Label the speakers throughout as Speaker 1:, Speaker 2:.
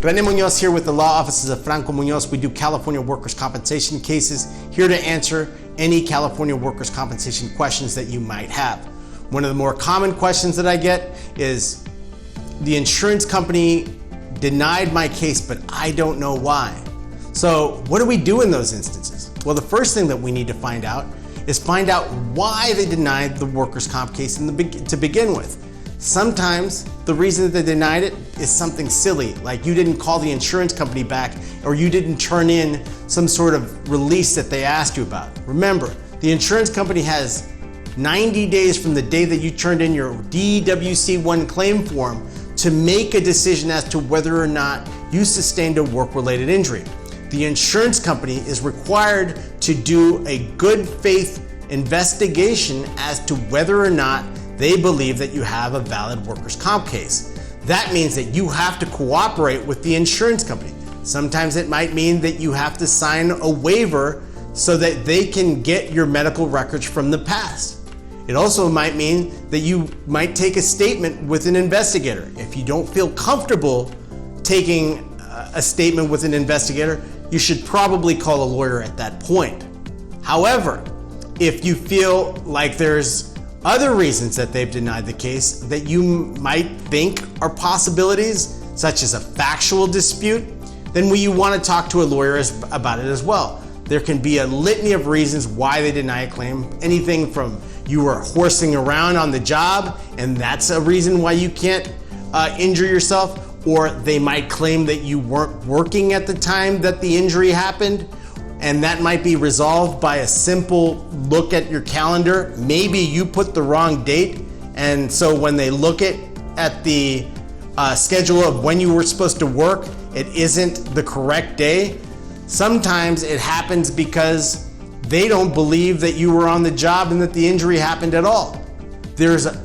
Speaker 1: Rene Munoz here with the law offices of Franco Munoz. We do California workers' compensation cases, here to answer any California workers' compensation questions that you might have. One of the more common questions that I get is, the insurance company denied my case, but I don't know why. So what do we do in those instances? Well, the first thing that we need to find out why they denied the workers' comp case to begin with. Sometimes the reason that they denied it is something silly, like you didn't call the insurance company back or you didn't turn in some sort of release that they asked you about. Remember, the insurance company has 90 days from the day that you turned in your DWC-1 claim form to make a decision as to whether or not you sustained a work-related injury. The insurance company is required to do a good faith investigation as to whether or not they believe that you have a valid workers' comp case. That means that you have to cooperate with the insurance company. Sometimes it might mean that you have to sign a waiver so that they can get your medical records from the past. It also might mean that you might take a statement with an investigator. If you don't feel comfortable taking a statement with an investigator, you should probably call a lawyer at that point. However, if you feel like there's other reasons that they've denied the case that you might think are possibilities, such as a factual dispute, then you want to talk to a lawyer about it as well. There can be a litany of reasons why they deny a claim. Anything from you were horsing around on the job and that's a reason why you can't injure yourself, or they might claim that you weren't working at the time that the injury happened, and that might be resolved by a simple look at your calendar. Maybe you put the wrong date, and so when they look at the schedule of when you were supposed to work, it isn't the correct day. Sometimes it happens because they don't believe that you were on the job and that the injury happened at all. There's a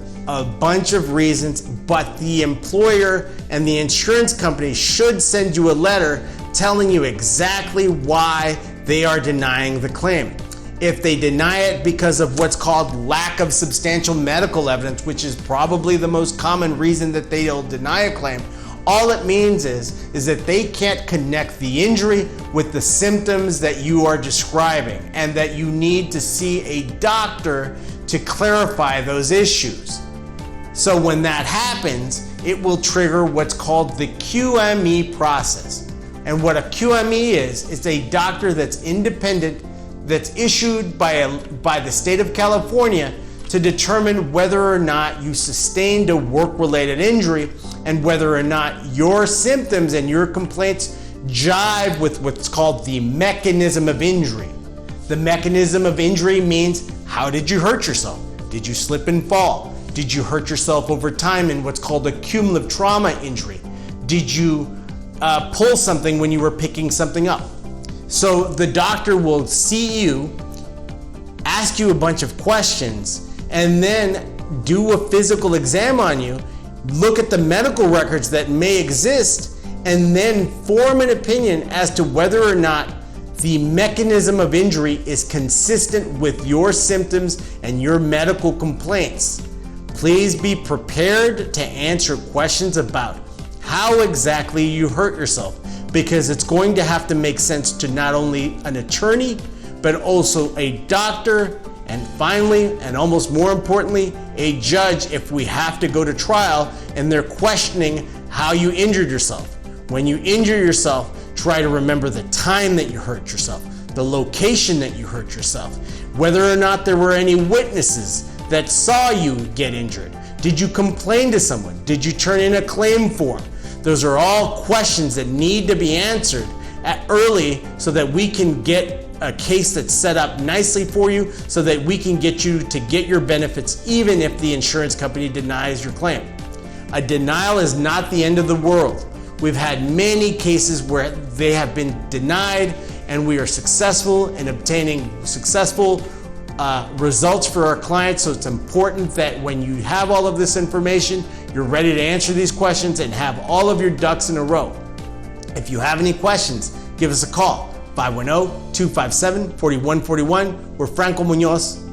Speaker 1: bunch of reasons, but the employer and the insurance company should send you a letter telling you exactly why they are denying the claim. If they deny it because of what's called lack of substantial medical evidence, which is probably the most common reason that they'll deny a claim, all it means is that they can't connect the injury with the symptoms that you are describing, and that you need to see a doctor to clarify those issues. So when that happens, it will trigger what's called the QME process. And what a QME is a doctor that's independent, that's issued by the state of California to determine whether or not you sustained a work-related injury and whether or not your symptoms and your complaints jive with what's called the mechanism of injury. The mechanism of injury means, how did you hurt yourself? Did you slip and fall? Did you hurt yourself over time in what's called a cumulative trauma injury? Did you pull something when you were picking something up? So the doctor will see you, ask you a bunch of questions, and then do a physical exam on you, look at the medical records that may exist, and then form an opinion as to whether or not the mechanism of injury is consistent with your symptoms and your medical complaints. Please be prepared to answer questions about how exactly you hurt yourself, because it's going to have to make sense to not only an attorney, but also a doctor, and finally, and almost more importantly, a judge if we have to go to trial and they're questioning how you injured yourself. When you injure yourself, try to remember the time that you hurt yourself, the location that you hurt yourself, whether or not there were any witnesses that saw you get injured. Did you complain to someone? Did you turn in a claim form? Those are all questions that need to be answered early so that we can get a case that's set up nicely for you, so that we can get you to get your benefits even if the insurance company denies your claim. A denial is not the end of the world. We've had many cases where they have been denied and we are successful in obtaining successful results for our clients. So it's important that when you have all of this information, you're ready to answer these questions and have all of your ducks in a row. If you have any questions, give us a call, 510-257-4141. We're Franco Munoz.